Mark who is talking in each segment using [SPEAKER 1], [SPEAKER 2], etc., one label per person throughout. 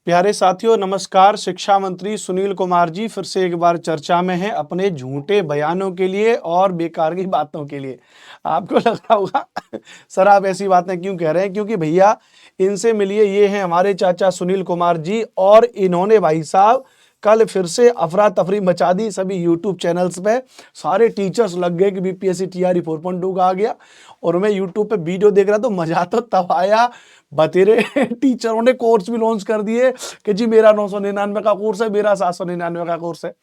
[SPEAKER 1] प्यारे साथियों नमस्कार। शिक्षा मंत्री सुनील कुमार जी फिर से एक बार चर्चा में हैं अपने झूठे बयानों के लिए और बेकार की बातों के लिए। आपको लग रहा होगा सर आप ऐसी बातें क्यों कह रहे हैं, क्योंकि भैया इनसे मिलिए, ये हैं हमारे चाचा सुनील कुमार जी और इन्होंने भाई साहब कल फिर से अफरा तफरी मचा दी सभी यूट्यूब चैनल्स पे। सारे टीचर्स लग गए कि बीपीएससी टीआरई 4.2 का आ गया और मैं यूट्यूब पे वीडियो देख रहा तो मजा तो तब आया। बतेरे टीचरों ने कोर्स भी लॉन्च कर दिए कि जी मेरा 999 का कोर्स है, मेरा 799 का कोर्स है।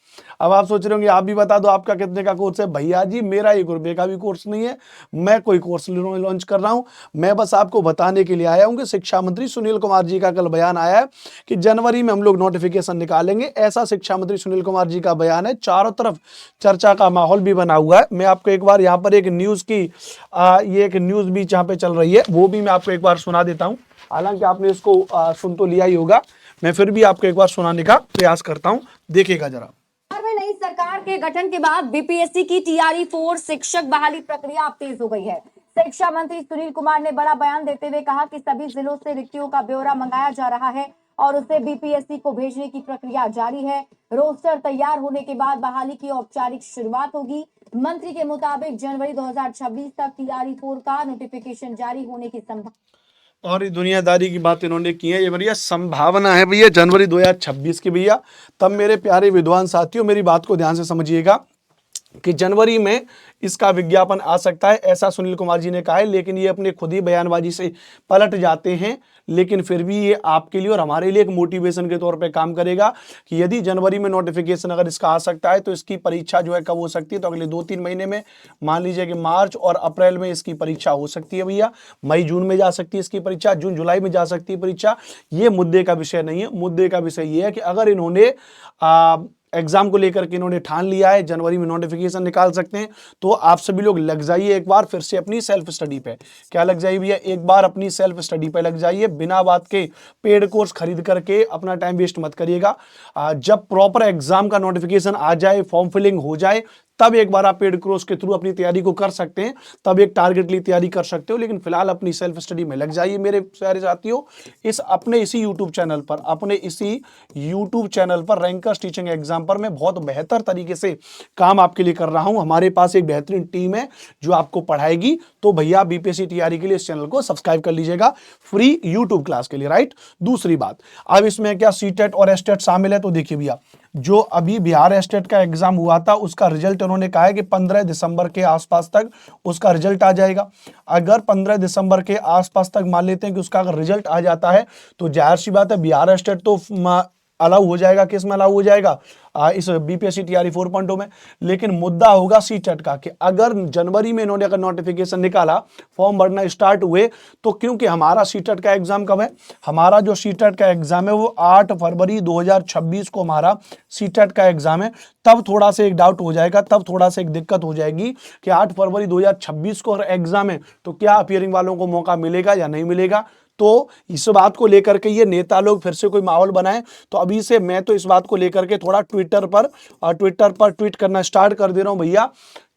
[SPEAKER 1] अब आप सोच रहे होंगे आप भी बता दो आपका कितने का कोर्स है। भैया जी मेरा 1 रुपए का भी कोर्स नहीं है, मैं कोई कोर्स लॉन्च कर रहा हूं। मैं बस आपको बताने के लिए आया हूं कि शिक्षा मंत्री सुनील कुमार जी का कल बयान आया है कि जनवरी में हम लोग नोटिफिकेशन निकालेंगे। ऐसा शिक्षा मंत्री सुनील कुमार जी का बयान है। चारों तरफ चर्चा का माहौल भी बना हुआ है। मैं आपको एक बार यहाँ पर एक न्यूज की ये एक न्यूज भी जहाँ पे चल रही है वो भी मैं आपको एक बार सुना देता हूँ। हालांकि आपने इसको सुन तो लिया ही होगा, मैं फिर भी आपको एक बार सुनाने का प्रयास करता हूं, देखिएगा जरा।
[SPEAKER 2] में नई सरकार के गठन के बाद बीपीएससी की टीआरई 4 शिक्षक बहाली प्रक्रिया अब तेज हो गई है। शिक्षा मंत्री सुनील कुमार ने बड़ा बयान देते हुए कहा कि सभी जिलों से रिक्तियों का ब्यौरा मंगाया जा रहा है और उसे बीपीएससी को भेजने की प्रक्रिया जारी है। रोस्टर तैयार होने के बाद बहाली की औपचारिक शुरुआत होगी। मंत्री के मुताबिक जनवरी 2026 तक टीआरई 4 का नोटिफिकेशन जारी होने की संभावना।
[SPEAKER 1] और ये दुनियादारी की बात इन्होंने की है, ये भैया संभावना है भैया जनवरी 2026 की। भैया तब मेरे प्यारे विद्वान साथियों मेरी बात को ध्यान से समझिएगा कि जनवरी में इसका विज्ञापन आ सकता है, ऐसा सुनील कुमार जी ने कहा है। लेकिन ये अपने खुद ही बयानबाजी से पलट जाते हैं, लेकिन फिर भी ये आपके लिए और हमारे लिए एक मोटिवेशन के तौर पे काम करेगा कि यदि जनवरी में नोटिफिकेशन अगर इसका आ सकता है तो इसकी परीक्षा जो है कब हो सकती है, तो अगले 2-3 महीने में। मान लीजिए कि मार्च और अप्रैल में इसकी परीक्षा हो सकती है भैया, मई जून में जा सकती है इसकी परीक्षा, जून जुलाई में जा सकती है परीक्षा। ये मुद्दे का विषय नहीं है। मुद्दे का विषय ये है कि अगर इन्होंने एग्जाम को लेकर के इन्होंने ठान लिया है जनवरी में नोटिफिकेशन निकाल सकते हैं, तो आप सभी लोग लग जाइए एक बार फिर से अपनी सेल्फ स्टडी पे। क्या लग जाइए भैया, एक बार अपनी सेल्फ स्टडी पे लग जाइए। बिना बात के पेड कोर्स खरीद करके अपना टाइम वेस्ट मत करिएगा। जब प्रॉपर एग्जाम का नोटिफिकेशन आ जाए, फॉर्म फिलिंग हो जाए, तब एक बार आप पेड कोर्स के थ्रू अपनी तैयारी को कर सकते हैं, तब एक टारगेट ली तैयारी कर सकते हो। लेकिन फिलहाल अपनी सेल्फ स्टडी में लग जाइए मेरे सारे साथियों। इसी यूट्यूब चैनल पर रैंकर्स टीचिंग एग्जाम पर मैं बहुत बेहतर तरीके से काम आपके लिए कर रहा हूं। हमारे पास एक बेहतरीन टीम है जो आपको पढ़ाएगी। तो भैया बीपीएससी तैयारी के लिए इस चैनल को सब्सक्राइब कर लीजिएगा फ्री यूट्यूब क्लास के लिए, राइट। दूसरी बात, अब इसमें क्या सीटेट और एस्टेट शामिल है, तो देखिए भैया जो अभी बिहार एस्टेट का एग्जाम हुआ था उसका रिजल्ट उन्होंने कहा है कि 15 दिसंबर के आसपास तक उसका रिजल्ट आ जाएगा। अगर 15 दिसंबर के आसपास तक मान लेते हैं कि उसका अगर रिजल्ट आ जाता है तो जाहिर सी बात है बिहार एस्टेट तो अलाउ हो जाएगा। किस में अलाउ हो जाएगा? इस बीपीएससी टीआरई 4.0 में। लेकिन मुद्दा होगा सीटेट का कि अगर जनवरी में इन्होंने अगर नोटिफिकेशन निकाला, फॉर्म भरना स्टार्ट हुए, तो क्योंकि हमारा सीटेट का एग्जाम कब है, हमारा जो सीटेट का एग्जाम है वो 8 फरवरी 2026 को हमारा सीटेट का एग्जाम है। तब थोड़ा सा एक डाउट हो जाएगा, तब थोड़ा सा एक दिक्कत हो जाएगी कि 8 फरवरी 2026 को अगर एग्जाम है तो क्या अपियरिंग वालों को मौका मिलेगा या नहीं मिलेगा। तो इस बात को लेकर के ये नेता लोग फिर से कोई माहौल बनाए, तो अभी से मैं तो इस बात को लेकर के थोड़ा ट्विटर पर ट्वीट करना स्टार्ट कर दे रहा हूं भैया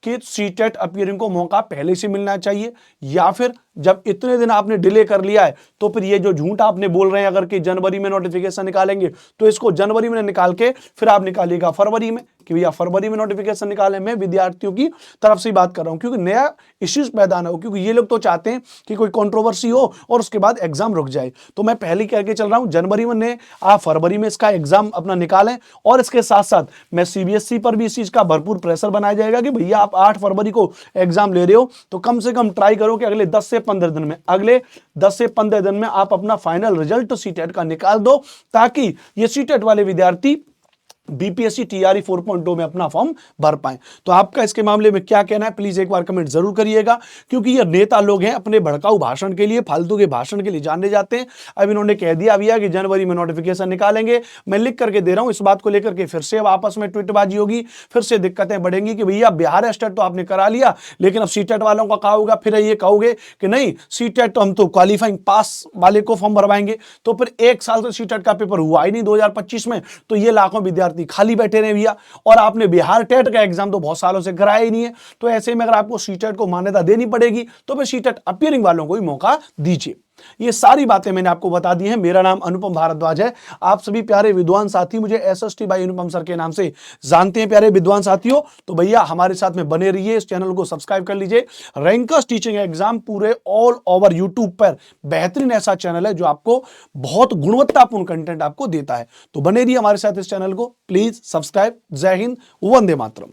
[SPEAKER 1] कि सीटेट अपियरिंग को मौका पहले से मिलना चाहिए, या फिर जब इतने दिन आपने डिले कर लिया है तो फिर ये जो झूठ आपने बोल रहे हैं अगर कि जनवरी में नोटिफिकेशन निकालेंगे तो इसको जनवरी में निकाल के फिर आप निकालिएगा फरवरी में कि भैया फरवरी में नोटिफिकेशन निकालें। मैं विद्यार्थियों की तरफ से बात कर रहा हूं क्योंकि नया इश्यूज पैदा ना हो, क्योंकि ये लोग तो चाहते हैं कि कोई कंट्रोवर्सी हो और उसके बाद एग्जाम रुक जाए। तो मैं पहले कह के चल रहा हूं जनवरी में आप फरवरी में इसका एग्जाम अपना निकालें। और इसके साथ साथ मैं सीबीएसई पर भी इस चीज का भरपूर प्रेशर बनाया जाएगा कि भैया आप 8 फरवरी को एग्जाम ले रहे हो तो कम से कम ट्राई करो कि अगले 10 से 15 दिन में आप अपना फाइनल रिजल्ट सीटेट का निकाल दो, ताकि ये सीटेट वाले विद्यार्थी बीपीएससी टीआरई 4.0 में अपना फॉर्म भर पाएं। तो आपका इसके मामले में क्या कहना है प्लीज एक बार कमेंट जरूर करिएगा, क्योंकि ये नेता लोग हैं अपने भड़काऊ भाषण के लिए, फालतू के भाषण के लिए जाने जाते हैं। अब इन्होंने कह दिया भैया कि जनवरी में नोटिफिकेशन निकालेंगे। मैं लिख करके दे रहा हूं, इस बात को लेकर के फिर से अब आपस में ट्वीटबाजी होगी, फिर से दिक्कतें बढ़ेंगी कि भैया बिहार एस्टेट तो आपने करा लिया, लेकिन अब सीटेट वालों का क्या होगा। फिर ये कहोगे कि नहीं सीटेट तो हम तो क्वालिफाइंग पास वाले को फॉर्म भरवाएंगे, तो फिर 1 साल से सीटेट का पेपर हुआ ही नहीं 2025 में, तो ये लाखों विद्यार्थी खाली बैठे रहे भैया। और आपने बिहार टेट का एग्जाम तो बहुत सालों से कराया ही नहीं है, तो ऐसे में अगर आपको सीटेट को मान्यता देनी पड़ेगी तो फिर सीटेट अपियरिंग वालों को भी मौका दीजिए। ये सारी बातें मैंने आपको बता दी हैं। मेरा नाम अनुपम भारद्वाज है। आप सभी प्यारे विद्वान साथी मुझे एसएसटी बाई अनुपम सर के नाम से जानते हैं। प्यारे विद्वान साथियों, तो भैया हमारे साथ में बने रहिए, इस चैनल को सब्सक्राइब कर लीजिए। रैंकर्स टीचिंग एग्जाम पूरे ऑल ओवर यूट्यूब पर बेहतरीन ऐसा चैनल है जो आपको बहुत गुणवत्तापूर्ण कंटेंट आपको देता है। तो बने रहिए हमारे साथ इस चैनल को, प्लीज सब्सक्राइब। जय हिंद, वंदे मातरम।